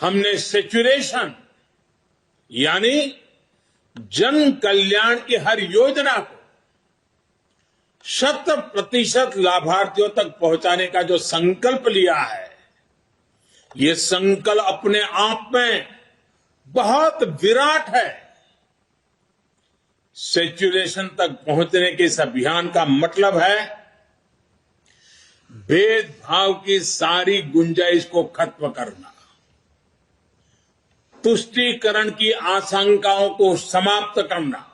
हमने सेचुरेशन यानी जन कल्याण की हर योजना को 100% लाभार्थियों तक पहुंचाने का जो संकल्प लिया है, ये संकल्प अपने आप में बहुत विराट है। सेचुरेशन तक पहुंचने के इस अभियान का मतलब है भेदभाव की सारी गुंजाइश को खत्म करना, तुष्टीकरण की आशंकाओं को समाप्त करना,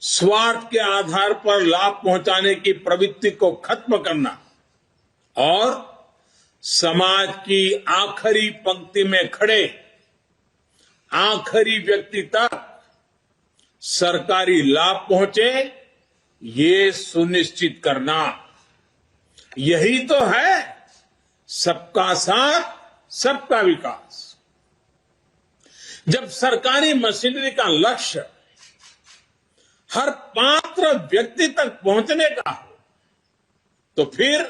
स्वार्थ के आधार पर लाभ पहुंचाने की प्रवृत्ति को खत्म करना और समाज की आखिरी पंक्ति में खड़े आखिरी व्यक्ति तक सरकारी लाभ पहुंचे, ये सुनिश्चित करना। यही तो है सबका साथ सबका विकास। जब सरकारी मशीनरी का लक्ष्य हर पात्र व्यक्ति तक पहुंचने का हो, तो फिर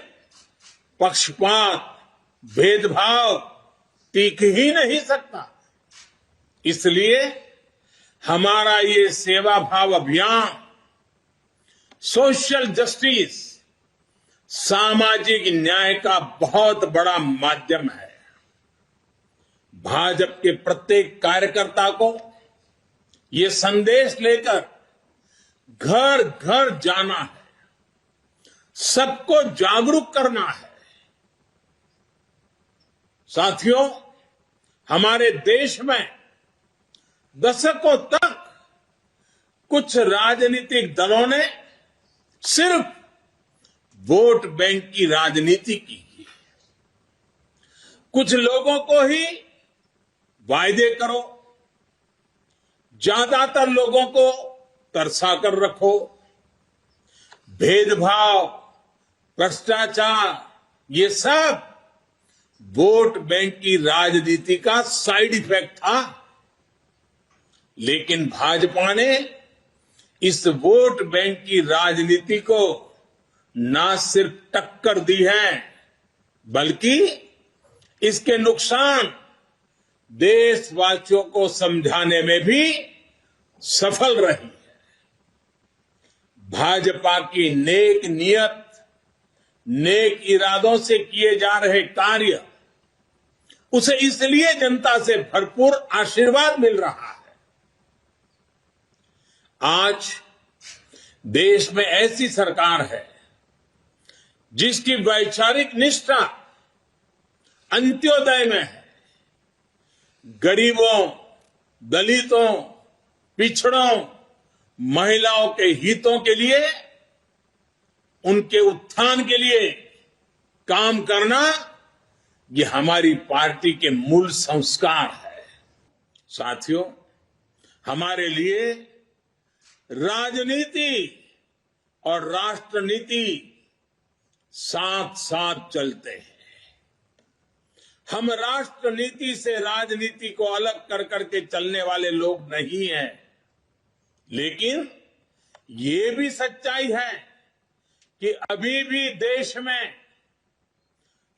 पक्षपात, भेदभाव टिक ही नहीं सकता। इसलिए हमारा ये सेवा भाव अभियान सोशल जस्टिस, सामाजिक न्याय का बहुत बड़ा माध्यम है। भाजपा के प्रत्येक कार्यकर्ता को ये संदेश लेकर घर घर जाना है, सबको जागरूक करना है। साथियों, हमारे देश में दशकों तक कुछ राजनीतिक दलों ने सिर्फ वोट बैंक की राजनीति की। कुछ लोगों को ही वायदे करो, ज्यादातर लोगों को तरसा कर रखो। भेदभाव, भ्रष्टाचार, ये सब वोट बैंक की राजनीति का साइड इफेक्ट था। लेकिन भाजपा ने इस वोट बैंक की राजनीति को ना सिर्फ टक्कर दी है, बल्कि इसके नुकसान देशवासियों को समझाने में भी सफल रही है। भाजपा की नेक नियत, नेक इरादों से किए जा रहे कार्य, उसे इसलिए जनता से भरपूर आशीर्वाद मिल रहा है। आज देश में ऐसी सरकार है जिसकी वैचारिक निष्ठा अंत्योदय में है। गरीबों, दलितों, पिछड़ों, महिलाओं के हितों के लिए, उनके उत्थान के लिए काम करना, ये हमारी पार्टी के मूल संस्कार है। साथियों, हमारे लिए राजनीति और राष्ट्रनीति साथ साथ चलते हैं। हम राष्ट्रनीति से राजनीति को अलग कर करके चलने वाले लोग नहीं हैं। लेकिन ये भी सच्चाई है कि अभी भी देश में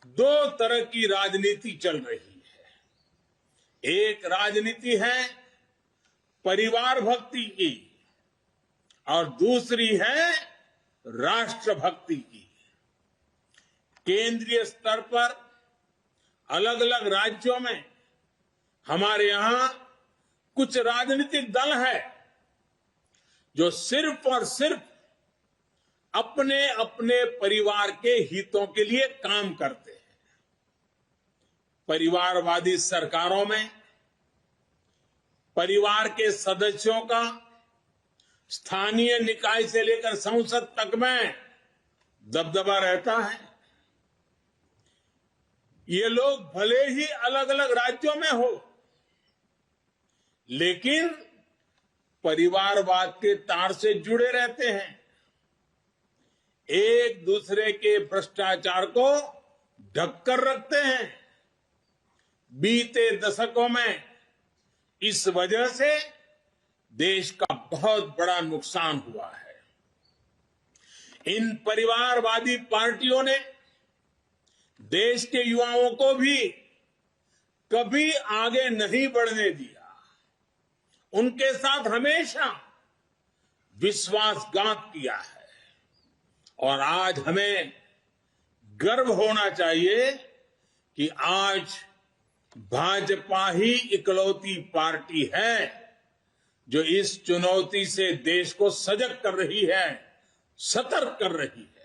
दो तरह की राजनीति चल रही है। एक राजनीति है परिवार भक्ति की और दूसरी है राष्ट्र भक्ति की। केंद्रीय स्तर पर अलग अलग राज्यों में हमारे यहां कुछ राजनीतिक दल है जो सिर्फ और सिर्फ अपने अपने परिवार के हितों के लिए काम करते हैं। परिवारवादी सरकारों में परिवार के सदस्यों का स्थानीय निकाय से लेकर संसद तक में दबदबा रहता है। ये लोग भले ही अलग अलग राज्यों में हो, लेकिन परिवारवाद के तार से जुड़े रहते हैं। एक दूसरे के भ्रष्टाचार को ढककर रखते हैं। बीते दशकों में इस वजह से देश का बहुत बड़ा नुकसान हुआ है। इन परिवारवादी पार्टियों ने देश के युवाओं को भी कभी आगे नहीं बढ़ने दिया। उनके साथ हमेशा विश्वासघात किया है। और आज हमें गर्व होना चाहिए कि आज भाजपा ही इकलौती पार्टी है जो इस चुनौती से देश को सजग कर रही है, सतर्क कर रही है।